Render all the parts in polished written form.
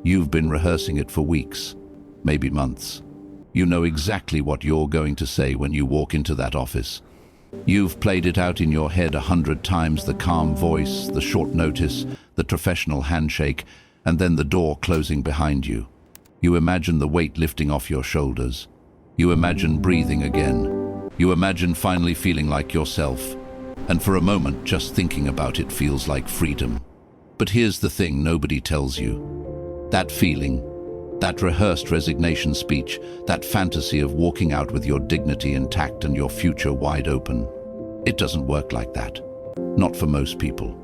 You've been rehearsing it for weeks, maybe months. You know exactly what you're going to say when you walk into that office. You've played it out in your head 100 times, the calm voice, the short notice, the professional handshake, and then the door closing behind you. You imagine the weight lifting off your shoulders. You imagine breathing again. You imagine finally feeling like yourself. And for a moment, just thinking about it feels like freedom. But here's the thing nobody tells you. That feeling, that rehearsed resignation speech, that fantasy of walking out with your dignity intact and your future wide open, it doesn't work like that. Not for most people.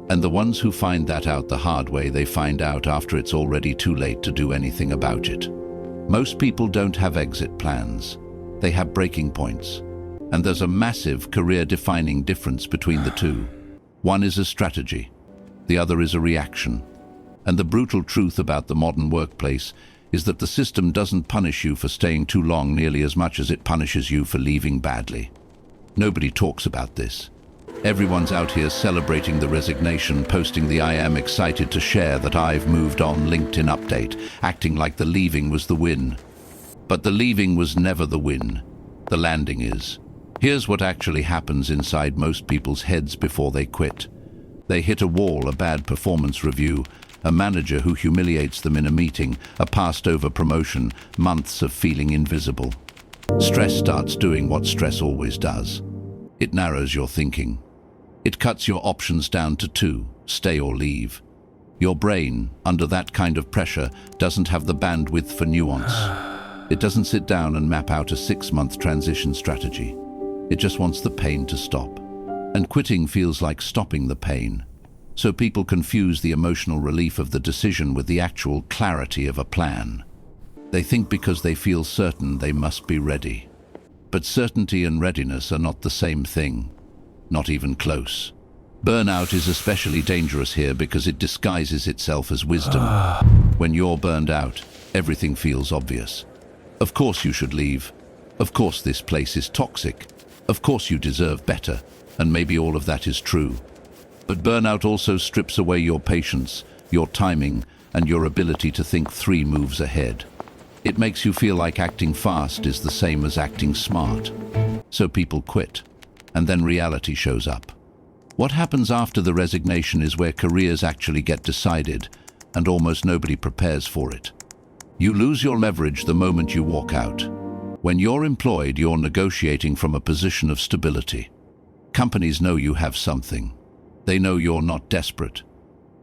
And the ones who find that out the hard way, they find out after it's already too late to do anything about it. Most people don't have exit plans. They have breaking points. And there's a massive career-defining difference between the two. One is a strategy. The other is a reaction. And the brutal truth about the modern workplace is that the system doesn't punish you for staying too long nearly as much as it punishes you for leaving badly. Nobody talks about this. Everyone's out here celebrating the resignation, posting the "I am excited to share that I've moved on" LinkedIn update, acting like the leaving was the win. But the leaving was never the win. The landing is. Here's what actually happens inside most people's heads before they quit. They hit a wall, a bad performance review, a manager who humiliates them in a meeting, a passed-over promotion, months of feeling invisible. Stress starts doing what stress always does. It narrows your thinking. It cuts your options down to two: stay or leave. Your brain, under that kind of pressure, doesn't have the bandwidth for nuance. It doesn't sit down and map out a 6-month transition strategy. It just wants the pain to stop. And quitting feels like stopping the pain. So people confuse the emotional relief of the decision with the actual clarity of a plan. They think because they feel certain they must be ready. But certainty and readiness are not the same thing. Not even close. Burnout is especially dangerous here because it disguises itself as wisdom. When you're burned out, everything feels obvious. Of course you should leave. Of course this place is toxic. Of course you deserve better. And maybe all of that is true. But burnout also strips away your patience, your timing, and your ability to think 3 moves ahead. It makes you feel like acting fast is the same as acting smart. So people quit, and then reality shows up. What happens after the resignation is where careers actually get decided, and almost nobody prepares for it. You lose your leverage the moment you walk out. When you're employed, you're negotiating from a position of stability. Companies know you have something. They know you're not desperate.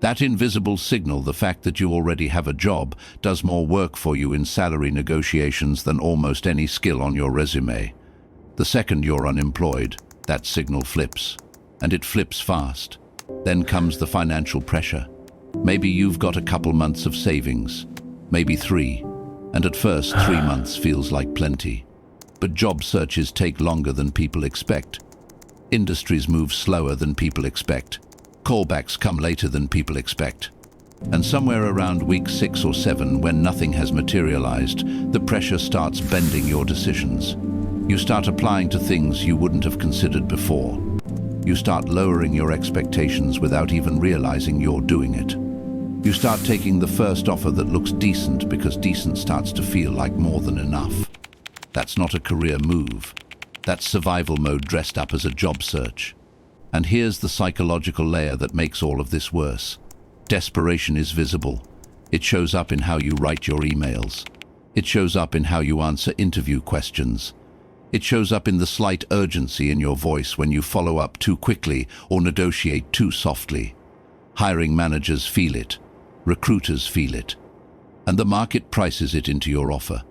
That invisible signal, the fact that you already have a job, does more work for you in salary negotiations than almost any skill on your resume. The second you're unemployed, that signal flips. And it flips fast. Then comes the financial pressure. Maybe you've got a couple months of savings, maybe 3. And at first, 3 months feels like plenty. But job searches take longer than people expect. Industries move slower than people expect. Callbacks come later than people expect. And somewhere around week 6 or 7, when nothing has materialized, the pressure starts bending your decisions. You start applying to things you wouldn't have considered before. You start lowering your expectations without even realizing you're doing it. You start taking the first offer that looks decent because decent starts to feel like more than enough. That's not a career move. That's survival mode dressed up as a job search. And here's the psychological layer that makes all of this worse. Desperation is visible. It shows up in how you write your emails. It shows up in how you answer interview questions. It shows up in the slight urgency in your voice when you follow up too quickly or negotiate too softly. Hiring managers feel it. Recruiters feel it. And the market prices it into your offer.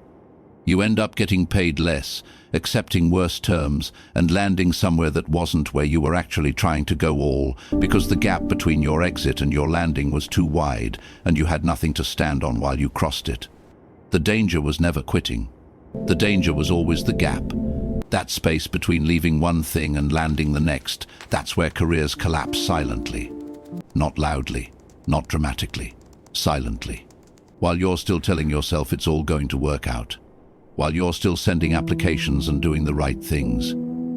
You end up getting paid less, accepting worse terms, and landing somewhere that wasn't where you were actually trying to go all, because the gap between your exit and your landing was too wide, and you had nothing to stand on while you crossed it. The danger was never quitting. The danger was always the gap. That space between leaving one thing and landing the next, that's where careers collapse silently. Not loudly, not dramatically, silently. While you're still telling yourself it's all going to work out. While you're still sending applications and doing the right things.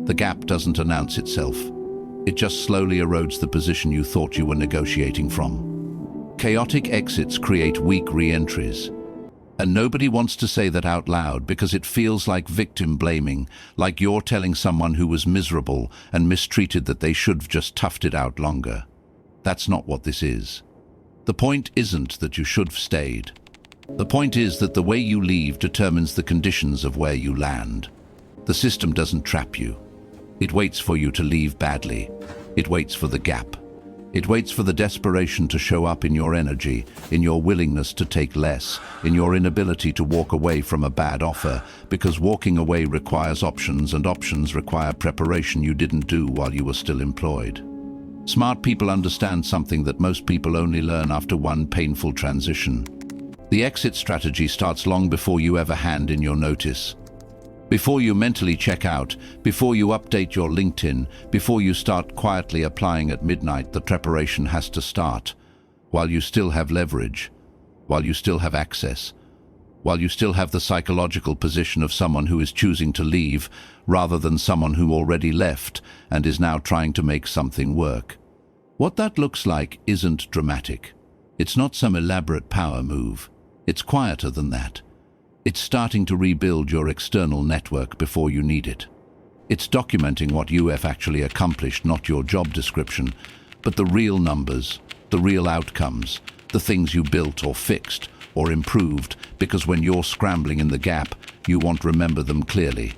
The gap doesn't announce itself. It just slowly erodes the position you thought you were negotiating from. Chaotic exits create weak re-entries. And nobody wants to say that out loud because it feels like victim blaming, like you're telling someone who was miserable and mistreated that they should have just toughed it out longer. That's not what this is. The point isn't that you should have stayed. The point is that the way you leave determines the conditions of where you land. The system doesn't trap you. It waits for you to leave badly. It waits for the gap. It waits for the desperation to show up in your energy, in your willingness to take less, in your inability to walk away from a bad offer, because walking away requires options, and options require preparation you didn't do while you were still employed. Smart people understand something that most people only learn after one painful transition. The exit strategy starts long before you ever hand in your notice. Before you mentally check out, before you update your LinkedIn, before you start quietly applying at midnight, the preparation has to start. While you still have leverage, while you still have access, while you still have the psychological position of someone who is choosing to leave, rather than someone who already left and is now trying to make something work. What that looks like isn't dramatic. It's not some elaborate power move. It's quieter than that. It's starting to rebuild your external network before you need it. It's documenting what you have actually accomplished, not your job description, but the real numbers, the real outcomes, the things you built or fixed or improved, because when you're scrambling in the gap, you won't remember them clearly.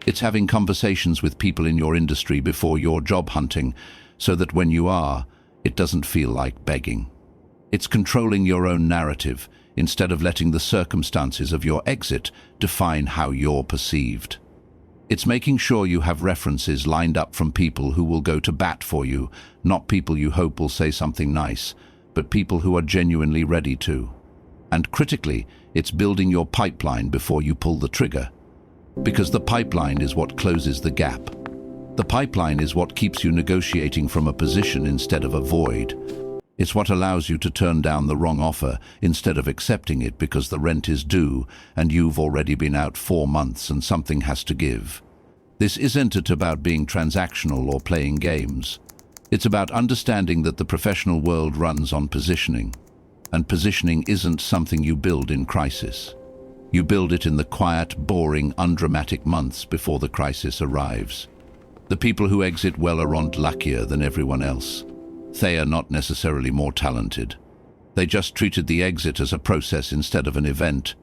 It's having conversations with people in your industry before you're job hunting, so that when you are, it doesn't feel like begging. It's controlling your own narrative, instead of letting the circumstances of your exit define how you're perceived. It's making sure you have references lined up from people who will go to bat for you, not people you hope will say something nice, but people who are genuinely ready to. And critically, it's building your pipeline before you pull the trigger. Because the pipeline is what closes the gap. The pipeline is what keeps you negotiating from a position instead of a void. It's what allows you to turn down the wrong offer instead of accepting it because the rent is due and you've already been out 4 months and something has to give. This isn't about being transactional or playing games. It's about understanding that the professional world runs on positioning. And positioning isn't something you build in crisis. You build it in the quiet, boring, undramatic months before the crisis arrives. The people who exit well aren't luckier than everyone else. They are not necessarily more talented. They just treated the exit as a process instead of an event.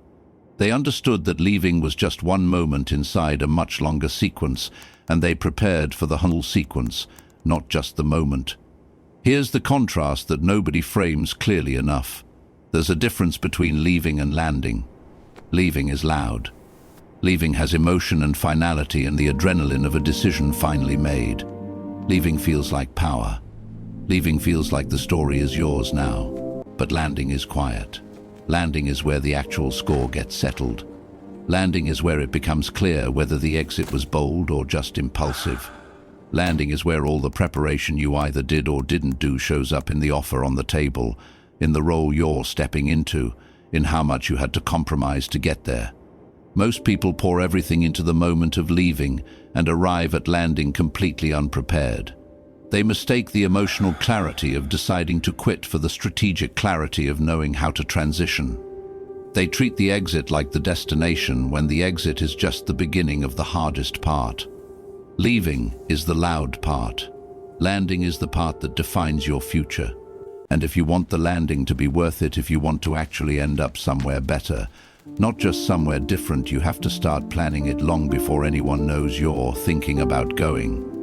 They understood that leaving was just one moment inside a much longer sequence, and they prepared for the whole sequence, not just the moment. Here's the contrast that nobody frames clearly enough. There's a difference between leaving and landing. Leaving is loud. Leaving has emotion and finality and the adrenaline of a decision finally made. Leaving feels like power. Leaving feels like the story is yours now. But landing is quiet. Landing is where the actual score gets settled. Landing is where it becomes clear whether the exit was bold or just impulsive. Landing is where all the preparation you either did or didn't do shows up in the offer on the table, in the role you're stepping into, in how much you had to compromise to get there. Most people pour everything into the moment of leaving and arrive at landing completely unprepared. They mistake the emotional clarity of deciding to quit for the strategic clarity of knowing how to transition. They treat the exit like the destination when the exit is just the beginning of the hardest part. Leaving is the loud part. Landing is the part that defines your future. And if you want the landing to be worth it, if you want to actually end up somewhere better, not just somewhere different, you have to start planning it long before anyone knows you're thinking about going.